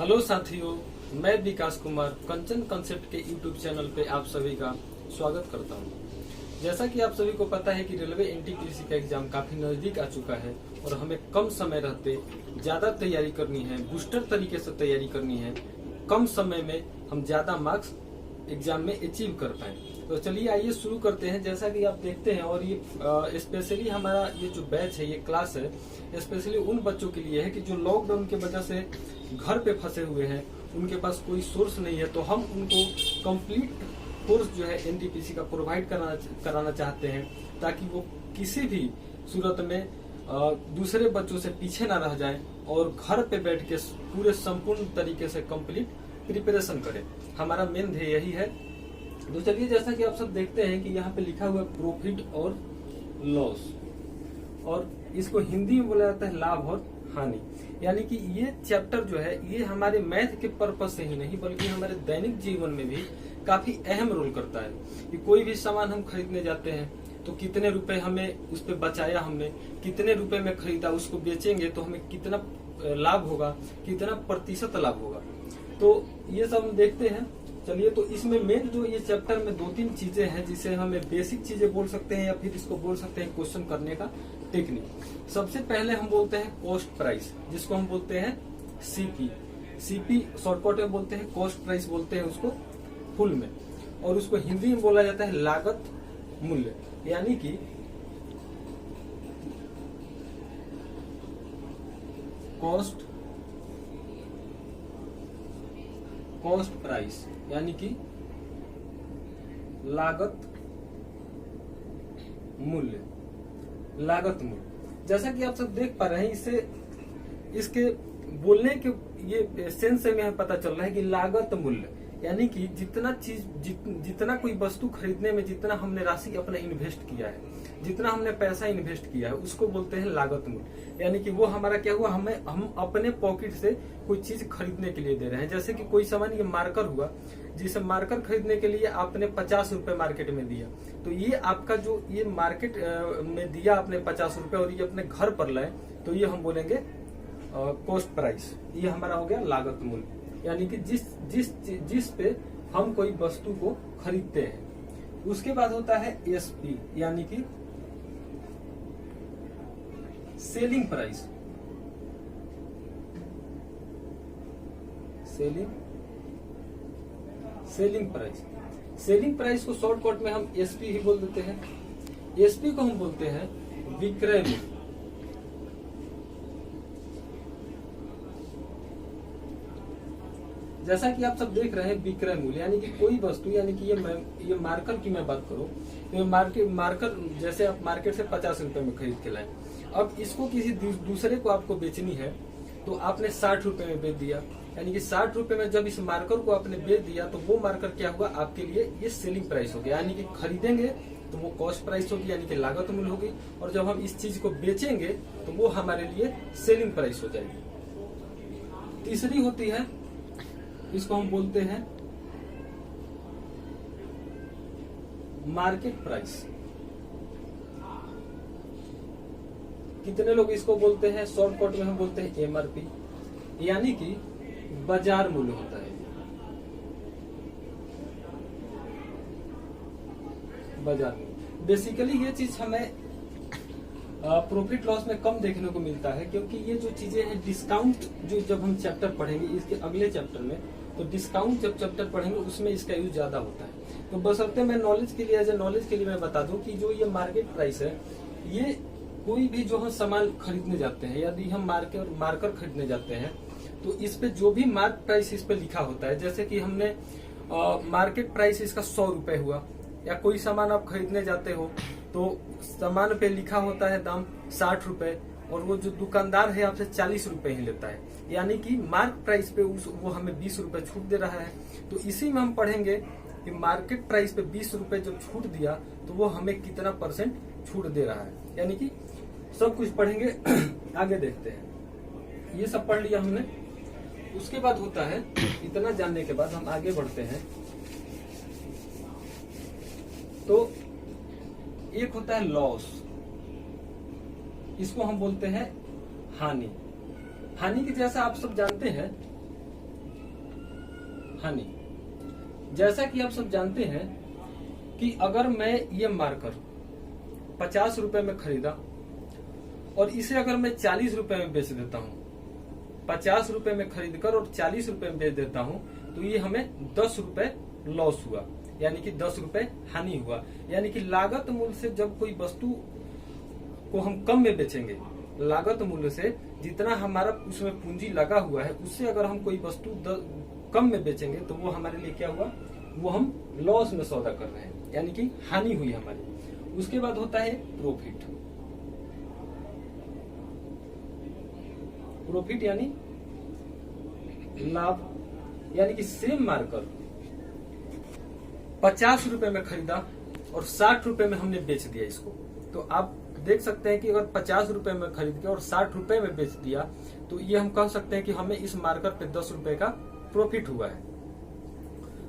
Hello साथियों, मैं विकास कुमार कंचन concept के यूट्यूब चैनल पे आप सभी का स्वागत करता हूं। जैसा कि आप सभी को पता है कि रेलवे एनटीपीसी का एग्जाम काफी नजदीक आ चुका है और हमें कम समय रहते ज्यादा तैयारी करनी है, बूस्टर तरीके से तैयारी करनी है, कम समय में हम ज्यादा मार्क्स एग्जाम में अचीव कर पाए। तो चलिए आइए शुरू करते हैं। जैसा कि आप देखते हैं, और ये स्पेशली हमारा ये जो बैच है, ये क्लास है स्पेशली उन बच्चों के लिए है कि जो लॉकडाउन की वजह से घर पे फंसे हुए हैं, उनके पास कोई सोर्स नहीं है, तो हम उनको कंप्लीट कोर्स जो है एनटीपीसी का प्रोवाइड कराना चाहते हैं, ताकि वो किसी भी सूरत में दूसरे बच्चों से पीछे ना रह जाएं और घर पे बैठ के पूरे संपूर्ण तरीके से कंप्लीट प्रिपरेशन करें। हमारा मेन ध्येय यही है। तो चलिए, जैसा कि आप सब देखते हैं कि यहाँ पे लिखा हुआ है प्रॉफिट और लॉस, और इसको हिंदी में बोला जाता है लाभ और हानि। यानी कि ये चैप्टर जो है ये हमारे मैथ के पर्पज से ही नहीं बल्कि हमारे दैनिक जीवन में भी काफी अहम रोल करता है। कि कोई भी सामान हम खरीदने जाते हैं तो कितने रुपए हमें उस पे बचाया, हमने कितने रुपए में खरीदा, उसको बेचेंगे तो हमें कितना लाभ होगा, कितना प्रतिशत लाभ होगा, तो ये सब हम देखते हैं। चलिए, तो इसमें मेन जो ये चैप्टर में 2-3 चीजें हैं जिसे हमें बेसिक चीजें बोल सकते हैं या फिर इसको बोल सकते हैं क्वेश्चन करने का टेक्निक। सबसे पहले हम बोलते हैं कॉस्ट प्राइस, जिसको हम बोलते हैं सीपी। सीपी शॉर्टकट में बोलते हैं, कॉस्ट प्राइस बोलते हैं उसको फुल में, और उसको हिंदी में बोला जाता है लागत मूल्य। यानी कि कॉस्ट प्राइस यानी कि लागत मूल्य। जैसा कि आप सब देख पा रहे हैं, इसके बोलने के ये सेंस से हमें पता चल रहा है कि लागत मूल्य यानी कि जितना कोई वस्तु खरीदने में जितना हमने राशि अपना इन्वेस्ट किया है, जितना हमने पैसा इन्वेस्ट किया है, उसको बोलते हैं लागत मूल्य। यानी कि वो हमारा क्या हुआ, हम अपने पॉकेट से कोई चीज खरीदने के लिए दे रहे हैं। जैसे कि कोई सामान, ये मार्कर हुआ, जिसे मार्कर खरीदने के लिए आपने 50 रुपए मार्केट में दिया, तो ये आपका जो ये मार्केट में दिया आपने 50 रुपए और ये अपने घर पर लाए, तो ये हम बोलेंगे कॉस्ट प्राइस। ये हमारा हो गया लागत मूल्य। यानी कि जिस पे हम कोई वस्तु को खरीदते हैं। उसके बाद होता है एसपी यानी कि सेलिंग प्राइस। सेलिंग प्राइस को शॉर्टकट में हम एसपी ही बोल देते हैं। एसपी को हम बोलते हैं विक्रय मूल्य। जैसा कि आप सब देख रहे हैं, विक्रय मूल्य यानी कि कोई वस्तु, यानी कि ये मार्कर की मैं बात करूं तो मार्कर जैसे आप मार्केट से 50 रुपए में खरीद के लाए, अब इसको किसी दूसरे को आपको बेचनी है तो आपने 60 रुपए में बेच दिया। यानी कि 60 रुपए में जब इस मार्कर को आपने बेच दिया तो वो मार्कर क्या हुआ, आपके लिए ये सेलिंग प्राइस हो गया। यानी कि खरीदेंगे तो वो कॉस्ट प्राइस होगी, यानी कि लागत मूल्य होगी, और जब हम इस चीज को बेचेंगे तो वो हमारे लिए सेलिंग प्राइस हो जाएगी। तीसरी होती है, इसको हम बोलते हैं मार्केट प्राइस। कितने लोग इसको बोलते हैं, शॉर्टकट में हम बोलते हैं एमआरपी, यानी कि बाजार मूल्य होता है। बाजार बेसिकली ये चीज हमें प्रॉफिट लॉस में कम देखने को मिलता है, क्योंकि ये जो चीजें हैं डिस्काउंट, जो जब हम चैप्टर पढ़ेंगे इसके अगले चैप्टर में, तो डिस्काउंट जब चैप्टर पढ़ेंगे उसमें इसका यूज ज्यादा होता है। तो बशर्ते मैं नॉलेज के लिए, एज ए नॉलेज के लिए मैं बता दूं कि जो ये मार्केट प्राइस है, ये कोई भी जो हम सामान खरीदने जाते हैं, यदि हम मार्कर खरीदने जाते हैं तो इस पे जो भी मार्क प्राइस इस पे लिखा होता है, जैसे कि हमने मार्केट प्राइस इसका 100 रुपए हुआ, या कोई सामान आप खरीदने जाते हो तो सामान पे लिखा होता है दाम 60 रुपए, और वो जो दुकानदार है आपसे 40 रुपए ही लेता है। यानी कि मार्क प्राइस पे वो हमें 20 रुपए छूट दे रहा है। तो इसी में हम पढ़ेंगे कि मार्केट प्राइस पे 20 रुपए जब छूट दिया तो वो हमें कितना परसेंट छूट दे रहा है। यानी कि सब कुछ पढ़ेंगे। आगे देखते हैं, ये सब पढ़ लिया हमने। उसके बाद होता है, इतना जानने के बाद हम आगे बढ़ते हैं, तो एक होता है लॉस, इसको हम बोलते हैं हानि। हानि की जैसा आप सब जानते हैं हानि। जैसा कि आप सब जानते हैं कि अगर मैं ये मार्कर 50 रुपए में खरीदा और इसे अगर मैं 40 रुपए में बेच देता हूं, 50 रुपए में खरीद कर और 40 रुपए में बेच देता हूं, तो ये हमें 10 रुपए लॉस हुआ, यानी कि 10 रुपए हानि हुआ। यानी कि लागत मूल्य से जब कोई वस्तु को हम कम में बेचेंगे, लागत मूल्य से जितना हमारा उसमें पूंजी लगा हुआ है उससे अगर हम कोई वस्तु कम में बेचेंगे तो वो हमारे लिए क्या हुआ, वो हम लॉस में सौदा कर रहे हैं, यानी कि हानि हुई हमारी। उसके बाद होता है प्रॉफिट। प्रॉफिट यानी लाभ, यानी कि सेम मार्कर 50 रुपए में खरीदा और 60 रुपए में हमने बेच दिया इसको, तो आप देख सकते हैं कि अगर 50 रुपए में खरीद के और 60 रुपए में बेच दिया तो ये हम कह सकते हैं कि हमें इस मार्कर पे 10 रुपए का प्रॉफिट हुआ है।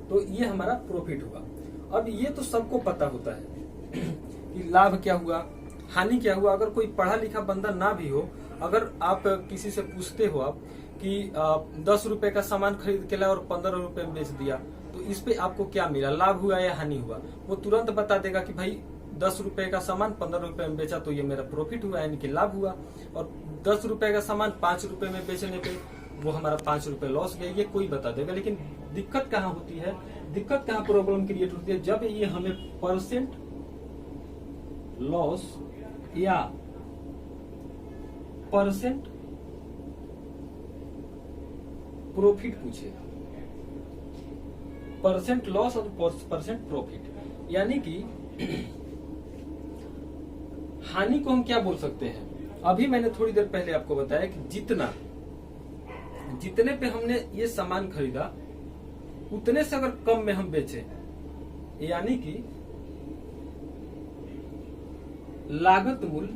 तो ये हमारा प्रॉफिट हुआ। अब ये तो सबको पता होता है कि लाभ क्या हुआ, हानि क्या हुआ। अगर कोई पढ़ा लिखा बंदा ना भी हो, अगर आप किसी से पूछते हो आप कि 10 रुपए का सामान खरीद के लाए और 15 रुपए में बेच दिया, तो इस पे आपको क्या मिला, लाभ हुआ या हानि हुआ, वो तुरंत बता देगा कि भाई 10 रुपए का सामान 15 रुपए में बेचा तो ये मेरा प्रॉफिट हुआ, यानी कि लाभ हुआ। और 10 रुपए का सामान 5 रुपए में बेचने पे वो हमारा 5 रुपए लॉस गया, ये कोई बता देगा। लेकिन दिक्कत कहाँ होती है, दिक्कत कहाँ प्रॉब्लम क्रिएट होती है, जब ये हमें परसेंट लॉस या परसेंट प्रॉफिट पूछे। परसेंट लॉस और परसेंट प्रॉफिट, यानी कि हानि को हम क्या बोल सकते हैं। अभी मैंने थोड़ी देर पहले आपको बताया कि जितने पे हमने ये सामान खरीदा उतने से अगर कम में हम बेचे, यानी कि लागत मूल्य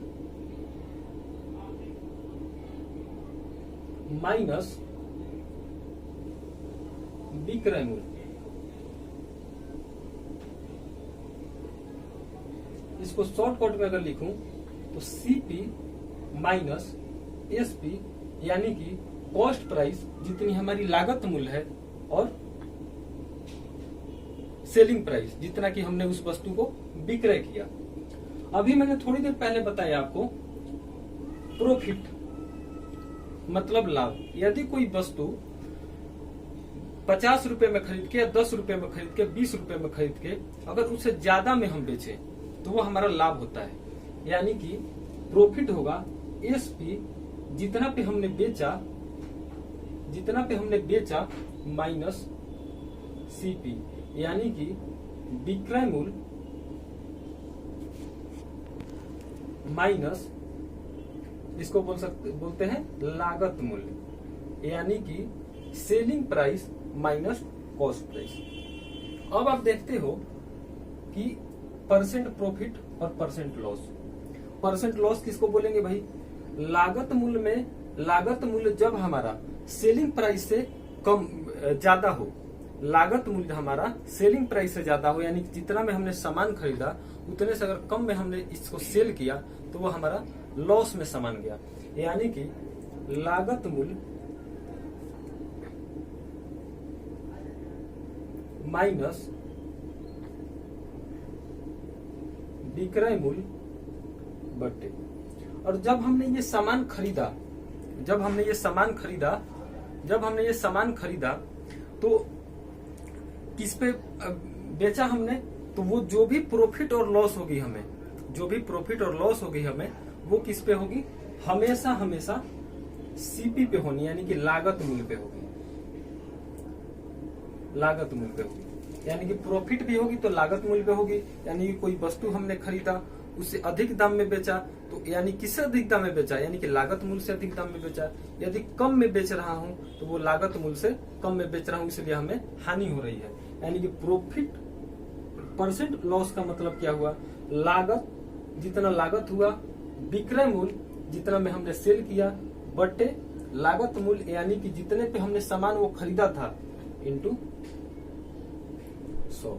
माइनस विक्रय मूल्य, इसको शॉर्टकट में अगर लिखूं तो सीपी माइनस एसपी, यानी कि कॉस्ट प्राइस जितनी हमारी लागत मूल्य है और सेलिंग प्राइस जितना कि हमने उस वस्तु को विक्रय किया। अभी मैंने थोड़ी देर पहले बताया आपको प्रॉफिट मतलब लाभ। यदि कोई वस्तु 50 रुपए में खरीद के, 10 रुपए में खरीद के, 20 रुपए में खरीद के अगर उससे ज्यादा में हम बेचे तो वो हमारा लाभ होता है, यानी कि प्रॉफिट होगा एसपी जितना पे हमने बेचा माइनस सीपी, यानी कि विक्रय मूल्य माइनस इसको बोलते हैं लागत मूल्य, यानी कि selling price minus cost price. अब आप देखते हो कि परसेंट प्रॉफिट और परसेंट लॉस। परसेंट लॉस किसको बोलेंगे भाई, लागत मूल्य जब हमारा सेलिंग प्राइस से कम ज्यादा हो, लागत मूल्य हमारा सेलिंग प्राइस से ज्यादा हो, यानी जितना में हमने सामान खरीदा उतने से अगर कम में हमने इसको सेल किया तो वो हमारा लॉस में सामान गया, यानी कि लागत मूल्य माइनस विक्रय मूल्य बटे। और जब हमने ये सामान खरीदा तो किस पे बेचा हमने, तो वो जो भी प्रॉफिट और लॉस होगी हमें वो किस पे होगी, हमेशा सीपी पे होनी, यानी कि लागत मूल्य पे होगी। यानी कि प्रॉफिट भी होगी तो लागत मूल्य पे होगी, यानी कि कोई वस्तु हमने खरीदा उससे अधिक दाम में बेचा तो यानी किससे अधिक दाम में बेचा, यानी कि लागत मूल्य से अधिक दाम में बेचा। यदि कम में बेच रहा हूं तो वो लागत मूल्य से कम में बेच रहा हूं, इसलिए हमें हानि हो रही है। यानी कि प्रॉफिट परसेंट लॉस का मतलब क्या हुआ, लागत जितना लागत हुआ, विक्रय मूल्य जितना में हमने सेल किया बटे लागत मूल्य, यानी कि जितने पे हमने सामान वो खरीदा था इंटू 100।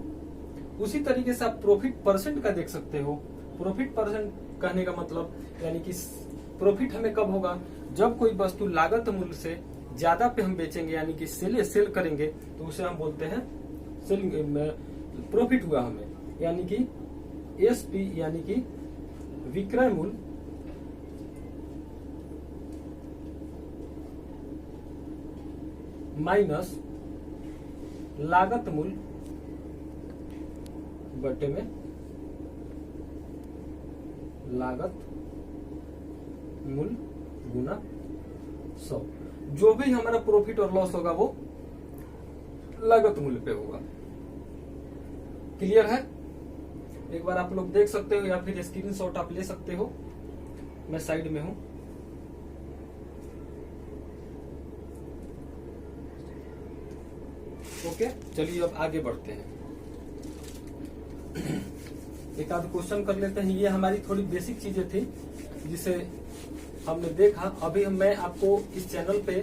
उसी तरीके से आप प्रॉफिट परसेंट का देख सकते हो। प्रॉफिट परसेंट कहने का मतलब यानी कि प्रॉफिट हमें कब होगा, जब कोई वस्तु लागत मूल्य से ज्यादा पे हम बेचेंगे यानी कि सेल करेंगे तो उसे हम बोलते हैं सेलिंग, प्रॉफिट हुआ हमें, यानी कि एसपी यानी कि विक्रय मूल्य माइनस लागत मूल्य बटे में लागत मूल्य गुना 100। जो भी हमारा प्रॉफिट और लॉस होगा वो लागत मूल्य पे होगा। क्लियर है? एक बार आप लोग देख सकते हो या फिर स्क्रीनशॉट आप ले सकते हो, मैं साइड में हूं। ओके, चलिए अब आगे बढ़ते हैं। एक आध क्वेश्चन कर लेते हैं। ये हमारी थोड़ी बेसिक चीजें थी जिसे हमने देखा। अभी मैं आपको इस चैनल पे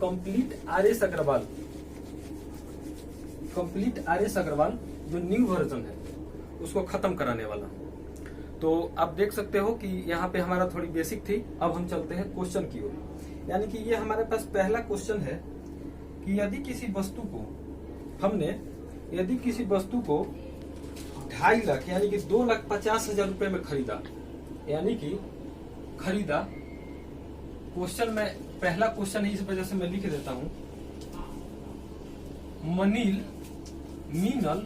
कंप्लीट आर एस अग्रवाल जो न्यू वर्जन है उसको खत्म कराने वाला हूं। तो आप देख सकते हो कि यहाँ पे हमारा थोड़ी बेसिक थी। अब हम चलते हैं क्वेश्चन की ओर। यानी कि ये हमारे पास पहला क्वेश्चन है कि यदि किसी वस्तु को 2.5 लाख यानी कि 2,50,000 रुपए में खरीदा, यानी कि खरीदा। क्वेश्चन में पहला क्वेश्चन है, इस वजह से मैं लिख देता हूं। मीनल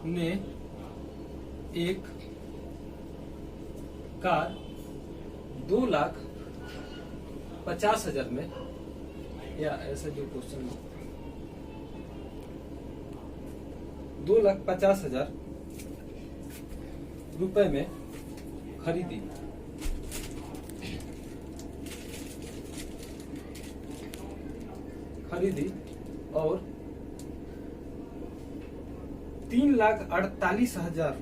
ने एक कार 2,50,000 में, या ऐसा जो क्वेश्चन है 2,50,000 रुपए में खरीदी। और 3,48,000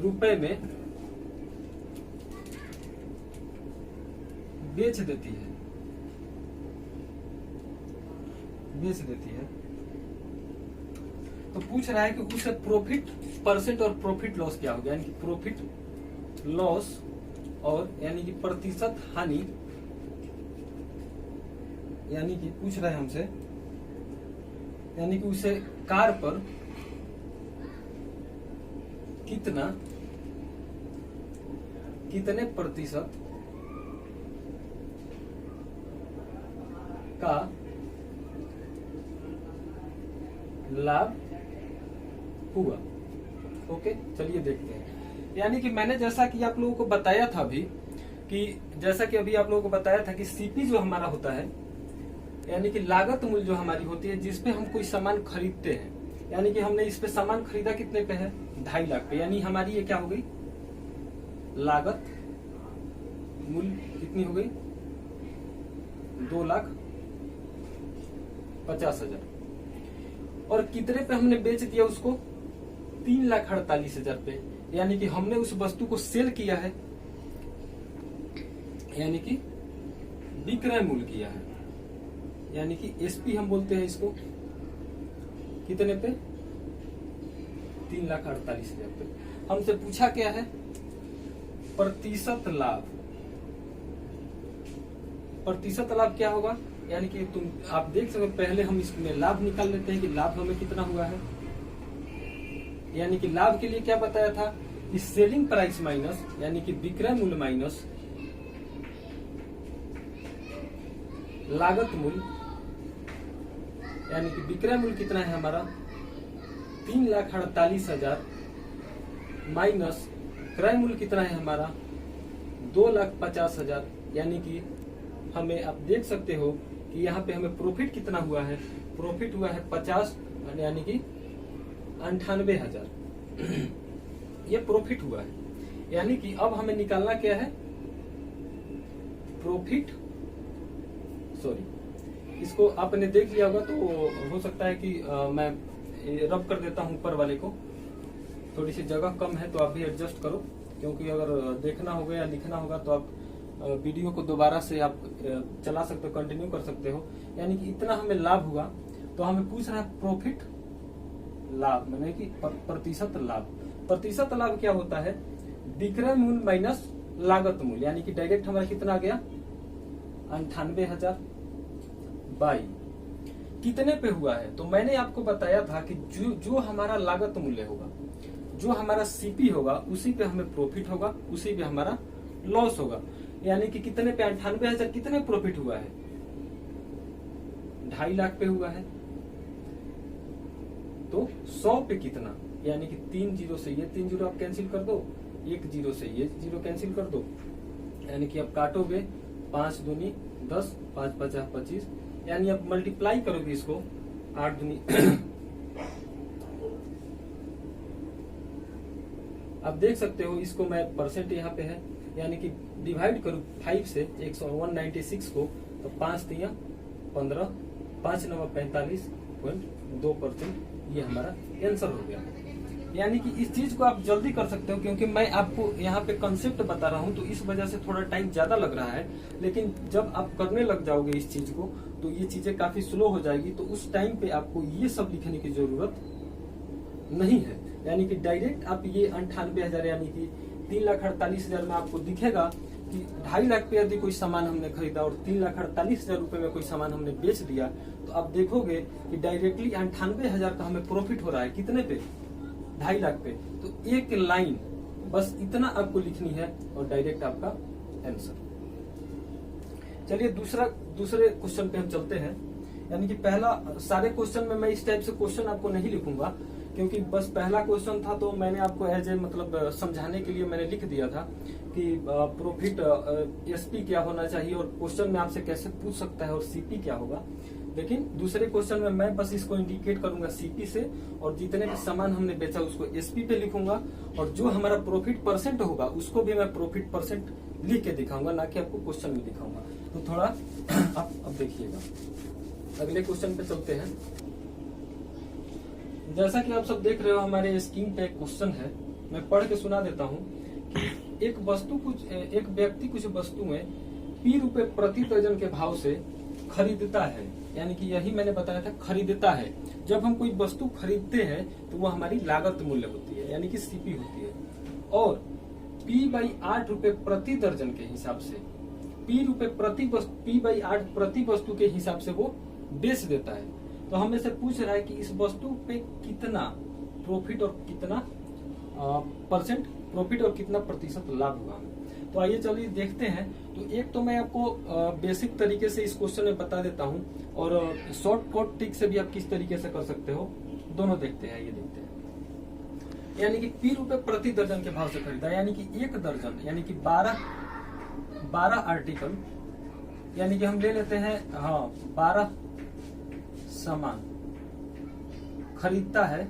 रुपए में बेच देती है। तो पूछ रहा है कि उससे प्रॉफिट परसेंट और प्रॉफिट लॉस क्या होगा, यानी कि प्रॉफिट लॉस और यानी कि प्रतिशत हानि, यानी कि पूछ रहा है हमसे, यानी कि उसे कार पर कितने प्रतिशत का लाभ हुआ। ओके, चलिए देखते हैं। यानी कि मैंने जैसा कि आप लोगों को बताया था अभी कि सीपी जो हमारा होता है, यानी कि लागत मूल्य जो हमारी होती है जिसपे हम कोई सामान खरीदते हैं, यानी कि हमने इस पे सामान खरीदा कितने पे है, 2.5 लाख पे, यानी हमारी ये क्या हो गई, लागत मूल्य कितनी हो गई, 2,50,000। और कितने पे हमने बेच दिया उसको, 3,48,000 पे, यानी कि हमने उस वस्तु को सेल किया है, यानी कि विक्रय मूल्य किया है, यानी कि एसपी हम बोलते हैं इसको। कितने पे, 3,48,000 पे। हमसे पूछा क्या है, प्रतिशत लाभ। प्रतिशत लाभ क्या होगा, यानी कि आप देख सकते, पहले हम इसमें लाभ निकाल लेते हैं कि लाभ हमें कितना हुआ है। यानी कि लाभ के लिए क्या बताया था कि सेलिंग प्राइस माइनस, यानी कि विक्रय मूल्य माइनस लागत मूल्य, यानी कि विक्रय मूल्य कितना है हमारा, 3,48,000 माइनस क्रय मूल्य कितना है हमारा, 2,50,000। यानी कि हमें आप देख सकते हो कि यहाँ पे हमें प्रॉफिट कितना हुआ है, प्रॉफिट हुआ है 50, यानी कि 98,000 ये प्रॉफिट हुआ है। यानी कि अब हमें निकालना क्या है, प्रॉफिट, इसको आपने देख लिया होगा, तो हो सकता है कि मैं रब कर देता हूं ऊपर वाले को, थोड़ी सी जगह कम है तो आप भी एडजस्ट करो, क्योंकि अगर देखना होगा या लिखना होगा तो आप वीडियो को दोबारा से आप चला सकते हो, कंटिन्यू कर सकते हो। यानी कि इतना हमें लाभ हुआ, तो हमें पूछ रहा है प्रॉफिट लाभ, मैंने कि प्रतिशत लाभ। प्रतिशत लाभ क्या होता है, विक्रय मूल्य माइनस लागत मूल्य, यानी कि डायरेक्ट हमारा कितना आ गया 98,000 बाई कितने पे हुआ है। तो मैंने आपको बताया था कि जो हमारा लागत मूल्य होगा, जो हमारा सीपी होगा, उसी पे हमें प्रॉफिट होगा, उसी पे हमारा लॉस होगा। यानी कि कितने पे 98,000 कितने प्रॉफिट हुआ है, 2.5 लाख पे हुआ है। तो 100 पे कितना, यानी कि 3 जीरो से ये 3 जीरो आप कैंसिल कर दो, 1 जीरो से ये जीरो कैंसिल कर दो, यानी कि आप काटोगे 5 दूनी 10, 5 50 25, यानी आप मल्टीप्लाई करोगे इसको 8 दूनी आप देख सकते हो, इसको मैं परसेंट यहाँ पे है, यानी कि डिवाइड करूँ 5 से 196 को, तो 5 3 15, 5 9 45.2%, ये हमारा आंसर हो गया। यानी कि इस चीज को आप जल्दी कर सकते हो, क्योंकि मैं आपको यहाँ पे कंसेप्ट बता रहा हूँ, तो इस वजह से थोड़ा टाइम ज्यादा लग रहा है। लेकिन जब आप करने लग जाओगे इस चीज को, तो ये चीजें काफी स्लो हो जाएगी, तो उस टाइम पे आपको ये सब लिखने की जरूरत नहीं है। यानी कि डायरेक्ट आप ये 98,000 यानी कि 3,48,000 में आपको दिखेगा कि 2.5 लाख पे यदि कोई सामान हमने खरीदा और 3,48,000 रुपए में कोई सामान हमने बेच दिया, तो आप देखोगे कि डायरेक्टली 98,000 का हमें प्रॉफिट हो रहा है, कितने पे 2.5 लाख पे। तो एक लाइन बस इतना आपको लिखनी है और डायरेक्ट आपका आंसर। चलिए दूसरे क्वेश्चन पे हम चलते हैं। यानी कि पहला, सारे क्वेश्चन में मैं इस टाइप से क्वेश्चन आपको नहीं लिखूंगा, क्योंकि बस पहला क्वेश्चन था, तो मैंने आपको एज ए मतलब समझाने के लिए मैंने लिख दिया था कि प्रॉफिट एसपी क्या होना चाहिए और क्वेश्चन में आपसे कैसे पूछ सकता है और सीपी क्या होगा। लेकिन दूसरे क्वेश्चन में मैं बस इसको इंडिकेट करूंगा सीपी से, और जितने भी सामान हमने बेचा उसको एसपी पे लिखूंगा, और जो हमारा प्रॉफिट परसेंट होगा उसको भी मैं प्रॉफिट परसेंट लिख के दिखाऊंगा, ना कि आपको क्वेश्चन में दिखाऊंगा। तो थोड़ा आप अब देखिएगा, अगले क्वेश्चन पे चलते हैं। जैसा कि आप सब देख रहे हो, हमारे स्क्रीन पे एक क्वेश्चन है, मैं पढ़ के सुना देता हूँ कि एक व्यक्ति कुछ वस्तुएं ₹P प्रति दर्जन के भाव से खरीदता है। यानी कि यही मैंने बताया था, खरीदता है। जब हम कोई वस्तु खरीदते हैं तो वो हमारी लागत मूल्य होती है, यानी कि सीपी होती है, और P/8 प्रति दर्जन के हिसाब से P/8 प्रति वस्तु के हिसाब से वो बेच देता है। तो हमें से पूछ रहा है कि इस वस्तु पे कितना प्रॉफिट और कितना परसेंट प्रॉफिट और कितना प्रतिशत लाभ हुआ। तो आइए चलिए देखते हैं। तो एक तो मैं आपको बेसिक तरीके से इस क्वेश्चन में बता देता हूं, और शॉर्टकट ट्रिक से भी आप किस तरीके से कर सकते हो, दोनों देखते हैं। ये देखते हैं, यानी कि P प्रति दर्जन के भाव से खरीदा, यानी कि 1 दर्जन यानी कि 12 आर्टिकल, यानी कि हम ले लेते हैं 12 सामान खरीदता है,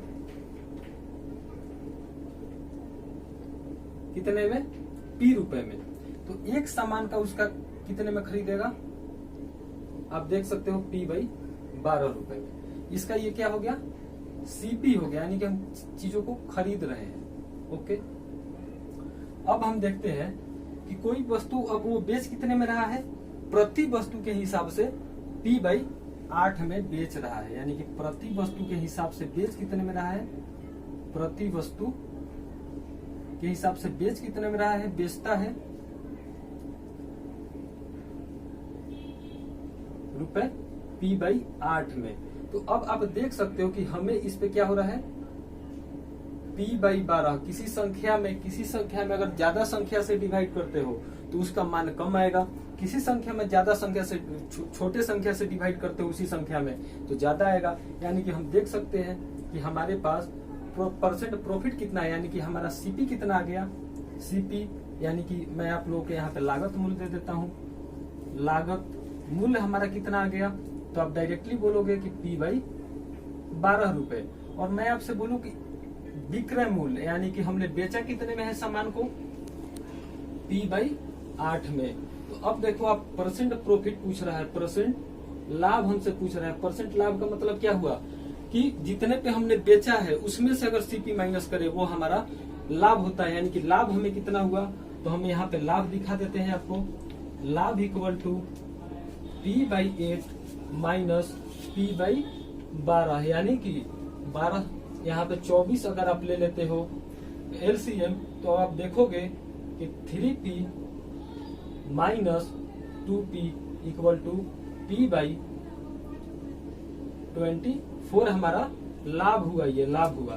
कितने में, P में। तो एक सामान का उसका कितने में खरीदेगा, आप देख सकते हो P/12 में। इसका ये क्या हो गया, सीपी हो गया, यानी कि हम चीजों को खरीद रहे हैं। ओके, अब हम देखते हैं कि कोई वस्तु अब वो बेच कितने में रहा है, प्रति वस्तु के हिसाब से P/8 में बेच रहा है। यानी कि प्रति वस्तु के हिसाब से बेच कितने में रहा है, प्रति वस्तु के हिसाब से बेच कितने में रहा है, बेचता है रुपए P/8 में। तो अब आप देख सकते हो कि हमें इस पे क्या हो रहा है, P/12। किसी संख्या में अगर ज्यादा संख्या से डिवाइड करते हो तो उसका मान कम आएगा, किसी संख्या में ज्यादा संख्या से छोटे संख्या से डिवाइड करते हो उसी संख्या में तो ज्यादा आएगा। यानी कि हम देख सकते हैं कि हमारे पास परसेंट प्रॉफिट कितना है, यानी कि हमारा सीपी कितना आ गया, सीपी यानी कि मैं आप लोगों के यहाँ पे लागत मूल्य दे देता हूँ, लागत मूल्य हमारा कितना आ गया, तो आप डायरेक्टली बोलोगे कि P/12। और मैं आपसे बोलूं कि विक्रय मूल्य, यानी कि हमने बेचा कितने में है सामान को, P/8 में। तो अब देखो, आप परसेंट प्रॉफिट पूछ रहा है, परसेंट लाभ हमसे पूछ रहा है। परसेंट लाभ का मतलब क्या हुआ कि जितने पे हमने बेचा है उसमें से अगर सीपी माइनस करे वो हमारा लाभ होता है। यानी कि लाभ हमें कितना हुआ, तो हम यहाँ पे लाभ दिखा देते हैं आपको, लाभ equal to P/8 minus P/12, यानी कि 12 यहाँ पे 24 अगर आप ले लेते हो एलसीएम, तो आप देखोगे कि 3p minus 2p equal to p by 24 हमारा लाभ हुआ, ये लाभ हुआ।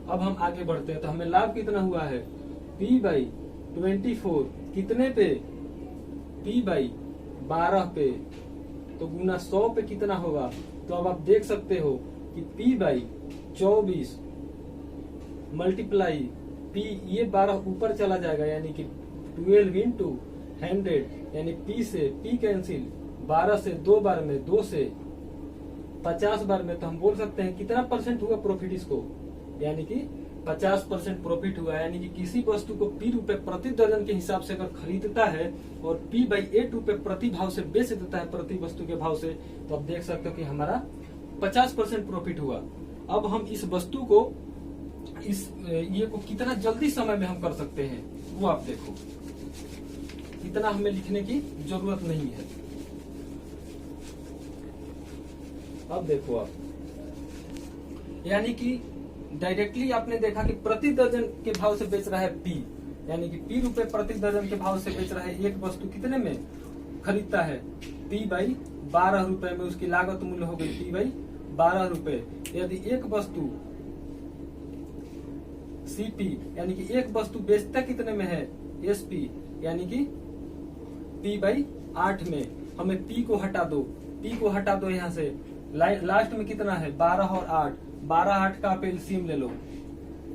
अब हम आगे बढ़ते हैं, तो हमें लाभ कितना हुआ है, p बाई 24 कितने पे, p बाई 12 पे, तो गुना 100 पे कितना होगा। तो अब आप देख सकते हो कि p बाई 24 मल्टीप्लाई p, ये 12 ऊपर चला जाएगा, यानी कि 12 इंटू 100, यानी p से p कैंसिल, 12 से 2 बार में, 2 से 50 बार में, तो हम बोल सकते हैं कितना परसेंट हुआ प्रॉफिट इसको, यानी कि 50% प्रॉफिट हुआ। यानी कि किसी वस्तु को p रुपए प्रति दर्जन के हिसाब से अगर खरीदता है और p बाई 8 रुपए प्रति भाव से बेच देता है, प्रति वस्तु के भाव से, तो आप देख सकते हो कि हमारा 50% प्रॉफिट हुआ। अब हम इस वस्तु को, इस ये को कितना जल्दी समय में हम कर सकते हैं, वो आप देखो, इतना हमें लिखने की जरूरत नहीं है। अब देखो आप, यानी कि डायरेक्टली आपने देखा कि प्रति दर्जन के भाव से बेच रहा है p, यानी कि p रुपए प्रति दर्जन के भाव से बेच रहा है, एक वस्तु कितने में खरीदता है, p बाई 12 रुपए में, उसकी लागत मूल्य हो गई p बाई 12 रुपए। यदि एक वस्तु CP, यानी कि एक वस्तु बेचता कितने में है, SP, यानी कि p बाई 8 में, हमें p को हटा दो, p को हटा दो यहाँ से, लास्ट में कितना है 12 और 8, 12 8 का आप एलसीएम ले लो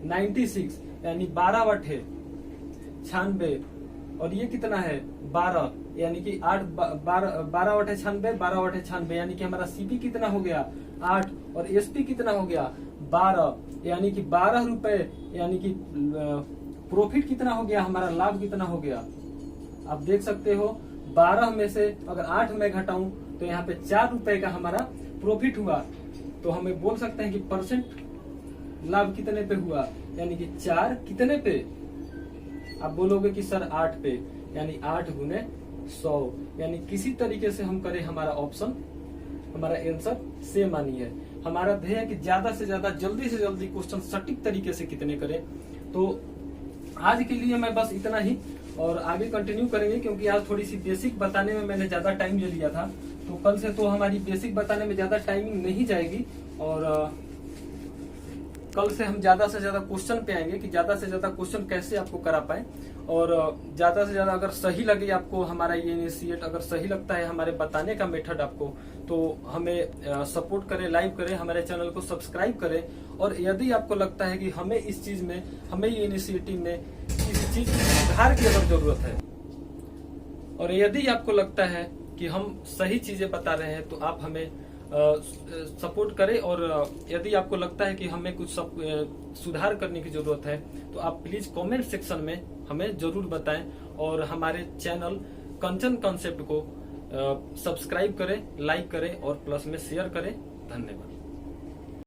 96, यानी 12 वट है 96, और ये कितना है 12, यानी कि 12 वट है 96, 12 वट है 96, यानी कि हमारा सीपी कितना हो गया 8, और एसपी कितना हो गया 12, यानी कि 12 रुपए, यानी कि प्रॉफिट कितना हो गया, हमारा लाभ कितना हो गया। आप देख सकते हो 12 में से अगर 8 में घटाऊं तो यहाँ पे 4 रुपए का हमारा प्रॉफिट हुआ, तो हमें बोल सकते हैं कि परसेंट लाभ कितने पे हुआ, यानी कि 4 कितने पे, आप बोलोगे कि सर 8 पे, यानी 8 गुने 100, यानी किसी तरीके से हम करें, हमारा ऑप्शन, हमारा आंसर सेम आनी है। हमारा ध्येय है कि ज्यादा से ज्यादा, जल्दी से जल्दी क्वेश्चन सटीक तरीके से कितने करें। तो आज के लिए मैं बस इतना ही, और आगे कंटिन्यू करेंगे, क्योंकि आज थोड़ी सी बेसिक बताने में मैंने ज्यादा टाइम ले लिया था, तो कल से तो हमारी बेसिक बताने में ज्यादा टाइमिंग नहीं जाएगी, और कल से हम ज्यादा से ज्यादा क्वेश्चन पे आएंगे कि ज्यादा से ज्यादा क्वेश्चन कैसे आपको करा पाए, और ज्यादा से ज्यादा अगर सही लगे आपको हमारा ये इनिशिएट, अगर सही लगता है हमारे बताने का मेथड आपको, तो हमें सपोर्ट करें, लाइक करें, हमारे चैनल को सब्सक्राइब करें। और यदि आपको लगता है कि हमें इस चीज में, हमें ये इनिशिएटिव में किसी चीज सुधार की अगर जरूरत है, और यदि आपको लगता है कि हम सही चीजें बता रहे हैं, तो आप हमें सपोर्ट करें। और यदि आपको लगता है कि हमें कुछ सुधार करने की जरूरत है, तो आप प्लीज कमेंट सेक्शन में हमें जरूर बताएं, और हमारे चैनल कंचन कॉन्सेप्ट को सब्सक्राइब करें, लाइक करें, और प्लस में शेयर करें। धन्यवाद।